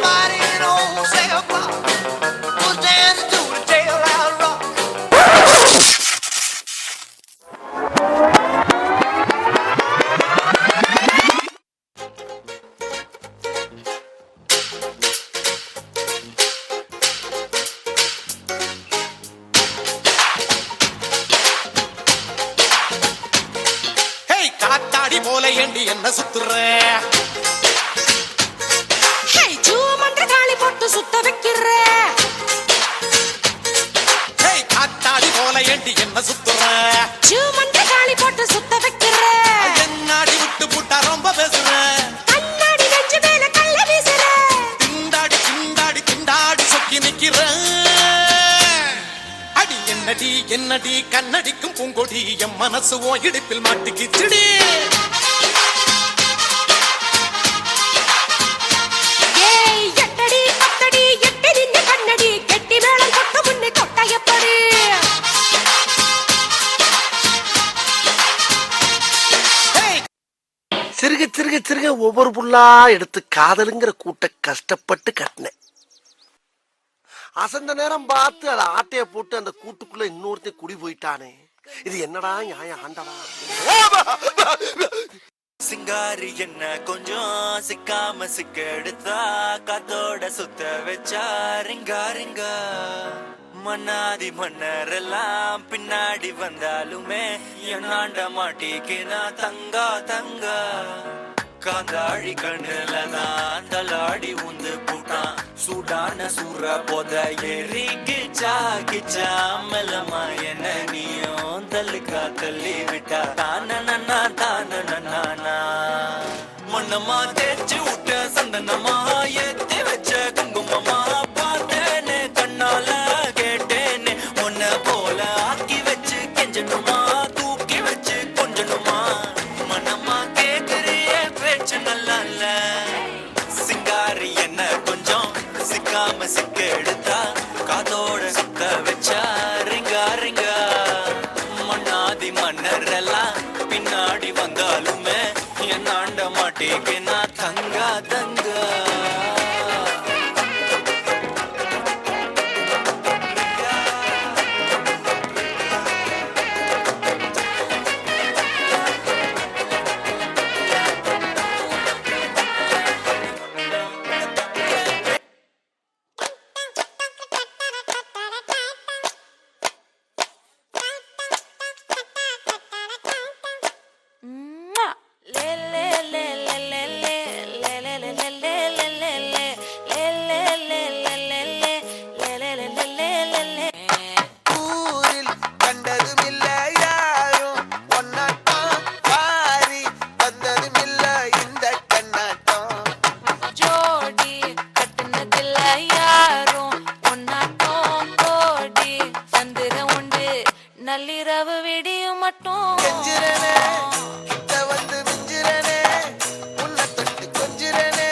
somebody in old Santa Claus was dancing to the jailhouse rock. Hey, காத்தாடி போல ஏண்டி என்ன சுத்துற? Hey, ஜூமன்ற காளி போட்டு சுத்த வைக்கிற. Hey, காத்தாடி போல ஏண்டி என்ன சுத்துற? ஜூமன்ற காளி போட்டு சுத்த வைக்கிற. என்னாடி விட்டு புட்டா ரொம்ப பேசுற. கண்ணாடி நெஞ்சு மேல கள்ள வீசுற. திண்டாடி திண்டாடி திண்டாடி சொக்கி நிக்கிற. அடி என்னடி என்னடி கண்ணடிக்கும் பூங்கொடி என் மனசு ஓ இடுப்பில் மாட்டிக்கிச்சுடி. ஏய் எட்டடி பத்தடி எட்டி நின்னு கண்ணடி கெட்டி மேளம் கொட்ட முன்னே தொட்ட எப்படி? சிறுக சிறுக சிறுக ஒவ்வொரு புல்லா எடுத்து காதலுங்கிற கூட்ட கஷ்டப்பட்டு கட்டினேன். அசந்த நேரம் பார்த்து அதை ஆட்டைய போட்டு அந்த கூட்டுக்குள்ள இன்னொருத்தையும் குடி போயிட்டானே. இது என்னடா நியாயம் ஆண்டவா? சிங்காரி என்ன கொஞ்சம் சிக்காம சிக்க எடுத்தா காத்தோட சுத்த வச்சா ரிங்கா ரிங்கா. மன்னாதி மன்னரெல்லாம் பின்னாடி வந்தாலுமே என்னாண்ட மாட்டிக்கினா தங்கா தங்கா. காந்தாழி கண்ணுலதான் தலாடி உந்து பூட்டான் சூடான சூற போத ஏறி கிச்சா கிச்சா மெல்லமா என்ன நீயும் தள்ளுக்கா தள்ளி விட்டா தானனா தானனா. மண்ணமா தேய்ச்சி விட்ட சந்தனமா ஏத்தி வச்ச குங்குமமா பார்த்தேனே கண்ணால கேட்டேனே உன்ன போல ஆக்கி வச்சு கெஞ்சணுமா தூக்கி வச்சு கொஞ்சணுமா. மனமா கேக்குறிய பேச்சு நல்லா இல்ல. சிங்காரி என்ன கொஞ்சம் சிக்காம சிக்க எடுத்தா காதோட சுத்த வச்சா ரிங்கா ரிங்கா. மண்ணாதி மன்னரெல்லாம் பின்னாடி வந்தாலுமே என்னாண்ட மாட்டேன்னா தங்கா தங்கா. ஊரில் கண்டதுமில்ல யாரும் ஒன்னாட்டம் வாரி வந்ததுமில்ல இந்த கண்ணாட்டம். ஜோடி கட்டுனதில்ல யாரும் ஒன்னாட்டம் கோடி சந்திர உண்டு நள்ளிரவு விடியும் மட்டும். கெஞ்சிரனே கிட்ட வந்து மிஞ்சிரனே உன்னை தொட்டு கொஞ்சிரனே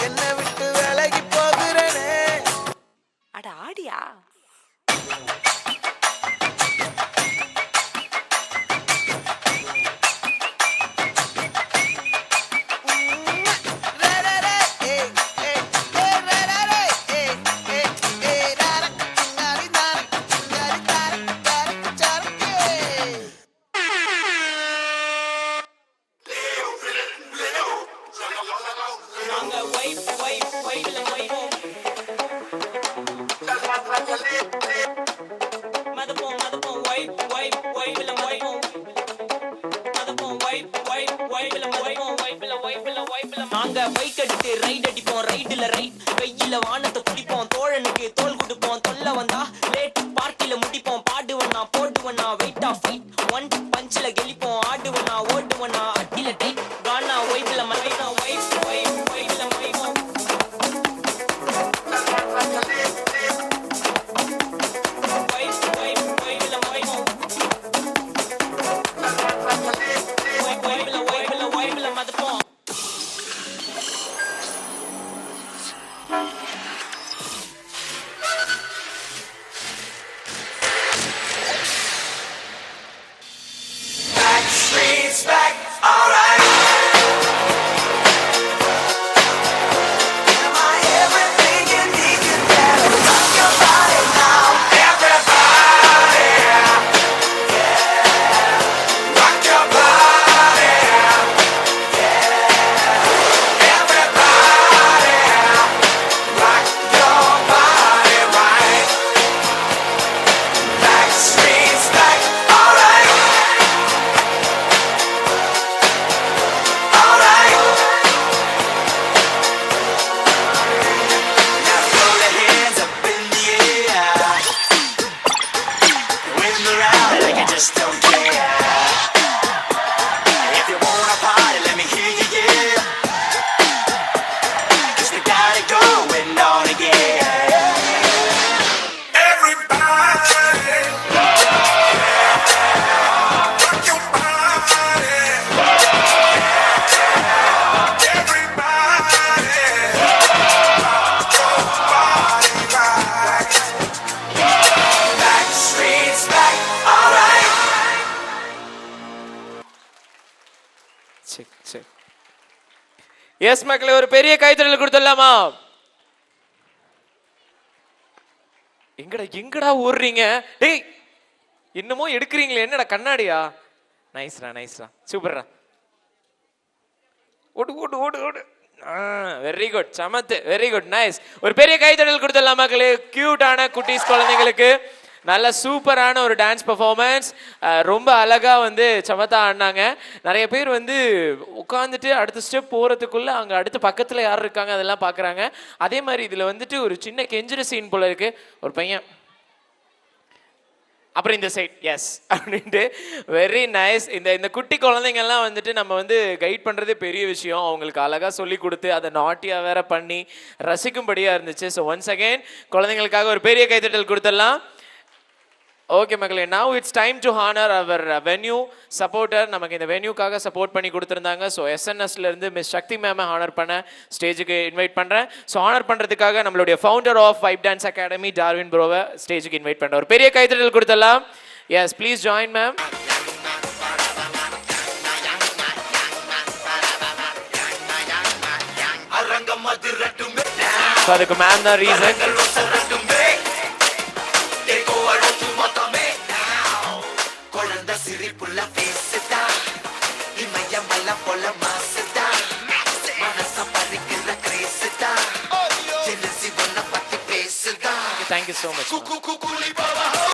என்னை விட்டு விலகி போகிறனே. அட ஆடியா? நாங்க பைக் எடுத்து ரைட் அடிப்போம் ரைடுல ரைட் வெயில வானத்தை குடிப்போம் தோழனுக்கு தோல் கொடுப்போம் தொல்ல வந்தா லேட் பார்ட்டில முடிப்போம் பாடுவனா போடுவனா வெயிட் ஆஃப் ஃபைட் ஒன் பஞ்ச்ல கெலிப்போம் ஆடுவனா ஓடுவனா அட்டில டைட் கானா வைப்ல மைனா வைப் வைப் வைப்ல மைனா வைப் வைப் வைப்ல மைனா வைப்ல வைப்ல வைப்ல மதப்போம். எஸ் மக்களே, ஒரு பெரிய கைத்தறல் கொடுத்துடலாமா? எங்கடா ஓடுறீங்க? டேய், இன்னமும் எடுக்கிறீங்களே, என்னடா கண்ணாடியா? நைஸ்ரா, சூப்பர்ரா. ஓடு. வெரி குட், சமத்து, வெரி குட், நைஸ். ஒரு பெரிய கைத்தறல் கொடுத்துடலாம் மக்களே. கியூட்டான குட்டீஸ் குழந்தைங்களுக்கு நல்ல சூப்பரான ஒரு டான்ஸ் பெர்ஃபார்மன்ஸ். ரொம்ப அழகா வந்து சமத்தா ஆடினாங்க. நிறைய பேர் வந்து உட்காந்துட்டு அடுத்த ஸ்டெப் போறதுக்குள்ள அங்க அடுத்த பக்கத்துல யார் இருக்காங்க அதெல்லாம் பாக்குறாங்க. அதே மாதிரி இதுல வந்துட்டு ஒரு சின்ன கெஞ்சுற சீன் போல இருக்கு. ஒரு பையன் அப்புறம் இந்த சைட் எஸ் அப்படின்ட்டு வெரி நைஸ். இந்த குட்டி குழந்தைங்கள்லாம் வந்துட்டு நம்ம வந்து கைட் பண்ணுறதே பெரிய விஷயம். அவங்களுக்கு அழகாக சொல்லி கொடுத்து அதை நாட்டியாக வேற பண்ணி ரசிக்கும்படியாக இருந்துச்சு. ஸோ ஒன்ஸ் அகெயின் குழந்தைங்களுக்காக ஒரு பெரிய கைத்தட்டல் கொடுத்துடலாம். ஓகே மக்களே, now it's time to honour our venue supporter. நமக்கு இந்த வென்யூக்காக சப்போர்ட் பண்ணி கொடுத்துருந்தாங்க. ஸோ எஸ்என்எஸ்லேருந்து மிஸ் சக்தி மேமை ஹானர் பண்ண ஸ்டேஜுக்கு இன்வைட் பண்ணுறேன். ஸோ ஹானர் பண்ணுறதுக்காக நம்மளுடைய founder of Vibe Dance Academy Darwin ப்ரோவை ஸ்டேஜுக்கு இன்வைட் பண்ணுறேன். ஒரு பெரிய கைத்தட்டல் கொடுத்துடலாம். Yes please join ma'am. ஸோ அதுக்கு மேம் தான் reason. Thank you so much.